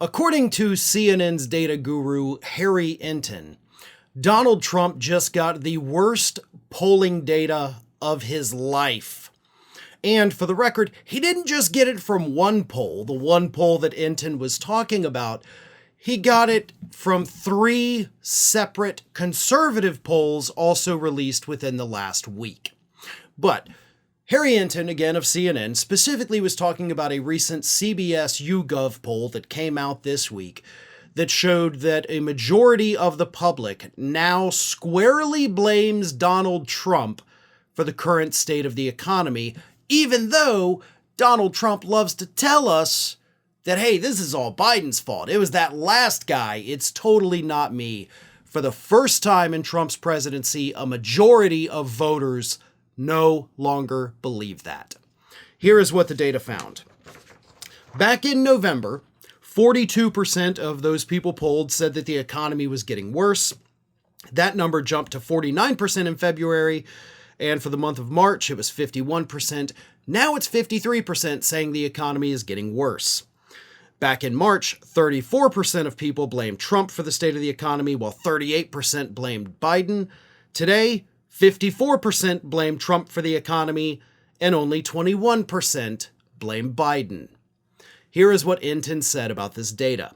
According to CNN's data guru Harry Enton, Donald Trump just got the worst polling data of his life. And for the record, he didn't just get it from one poll, the one poll that Enton was talking about. He got it from 3 separate conservative polls also released within the last week. But Harry Enton, again of CNN, specifically was talking about a recent CBS YouGov poll that came out this week that showed that a majority of the public now squarely blames Donald Trump for the current state of the economy, even though Donald Trump loves to tell us that, hey, this is all Biden's fault. It was that last guy. It's totally not me. For the first time in Trump's presidency, a majority of voters no longer believe that. Here is what the data found. Back in November, 42% of those people polled said that the economy was getting worse. That number jumped to 49% in February, and for the month of March, it was 51%. Now it's 53% saying the economy is getting worse. Back in March, 34% of people blamed Trump for the state of the economy, while 38% blamed Biden. Today, 54% blame Trump for the economy, and only 21% blame Biden. Here is what Enton said about this data.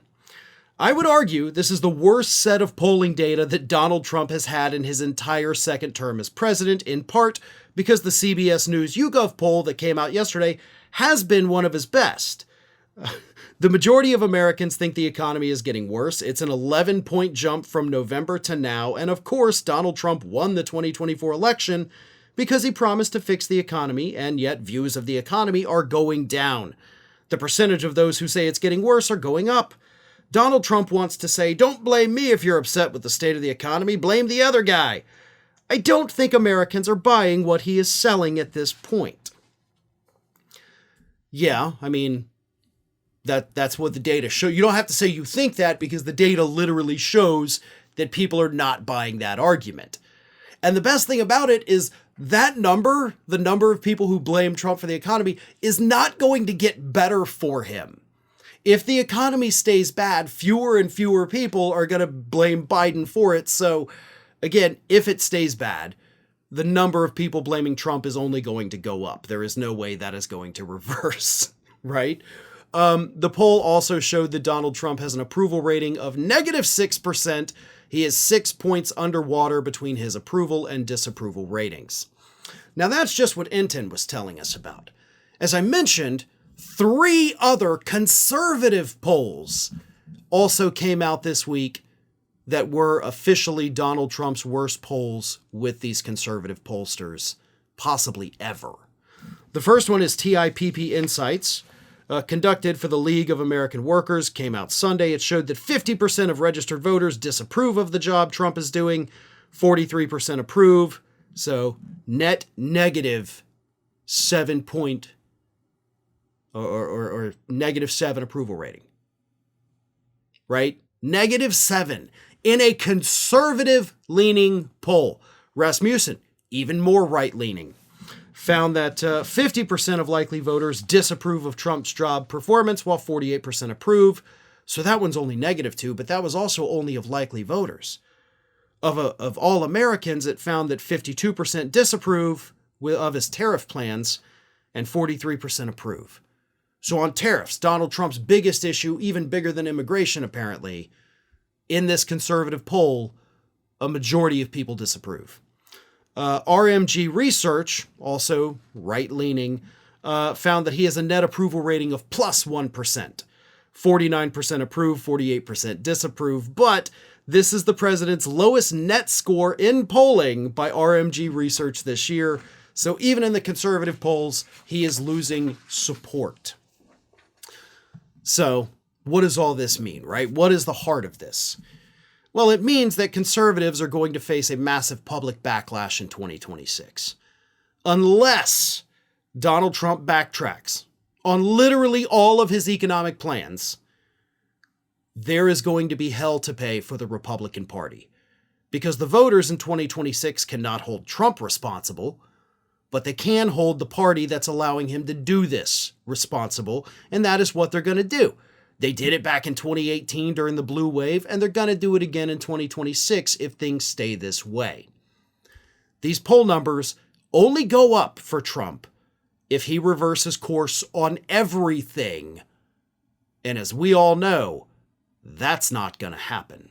I would argue this is the worst set of polling data that Donald Trump has had in his entire second term as president, in part because the CBS News YouGov poll that came out yesterday has been one of his best. The majority of Americans think the economy is getting worse. It's an 11-point jump from November to now. And of course, Donald Trump won the 2024 election because he promised to fix the economy, and yet views of the economy are going down. The percentage of those who say it's getting worse are going up. Donald Trump wants to say, don't blame me if you're upset with the state of the economy, blame the other guy. I don't think Americans are buying what he is selling at this point. Yeah, I mean, that's what the data show. You don't have to say you think that, because the data literally shows that people are not buying that argument. And the best thing about it is that number, the number of people who blame Trump for the economy, is not going to get better for him. If the economy stays bad, fewer and fewer people are going to blame Biden for it. So again, if it stays bad, the number of people blaming Trump is only going to go up. There is no way that is going to reverse, right? The poll also showed that Donald Trump has an approval rating of -6%. He is 6 points underwater between his approval and disapproval ratings. Now that's just what Enton was telling us about. As I mentioned, 3 other conservative polls also came out this week that were officially Donald Trump's worst polls with these conservative pollsters, possibly ever. The first one is TIPP Insights, conducted for the League of American Workers, came out Sunday. It showed that 50% of registered voters disapprove of the job Trump is doing, 43% approve, so net negative 7 point or -7 approval rating, right? -7 in a conservative-leaning poll. Rasmussen, even more right-leaning, found that 50% of likely voters disapprove of Trump's job performance, while 48% approve. So that one's only -2, but that was also only of likely voters. Of all Americans, it found that 52% disapprove of his tariff plans and 43% approve. So on tariffs, Donald Trump's biggest issue, even bigger than immigration apparently, in this conservative poll, a majority of people disapprove. RMG Research, also right-leaning, found that he has a net approval rating of +1%. 49% approve, 48% disapprove, but this is the president's lowest net score in polling by RMG Research this year. So even in the conservative polls, he is losing support. So what does all this mean, right? What is the heart of this? Well, it means that conservatives are going to face a massive public backlash in 2026. Unless Donald Trump backtracks on literally all of his economic plans, there is going to be hell to pay for the Republican Party. Because the voters in 2026 cannot hold Trump responsible, but they can hold the party that's allowing him to do this responsible, and that is what they're going to do. They did it back in 2018 during the blue wave, and they're going to do it again in 2026 if things stay this way. These poll numbers only go up for Trump if he reverses course on everything. And as we all know, that's not going to happen.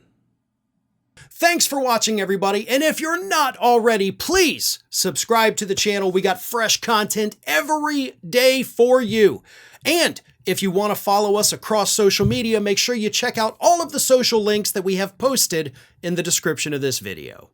Thanks for watching, everybody. And if you're not already, please subscribe to the channel. We got fresh content every day for you. And if you want to follow us across social media, make sure you check out all of the social links that we have posted in the description of this video.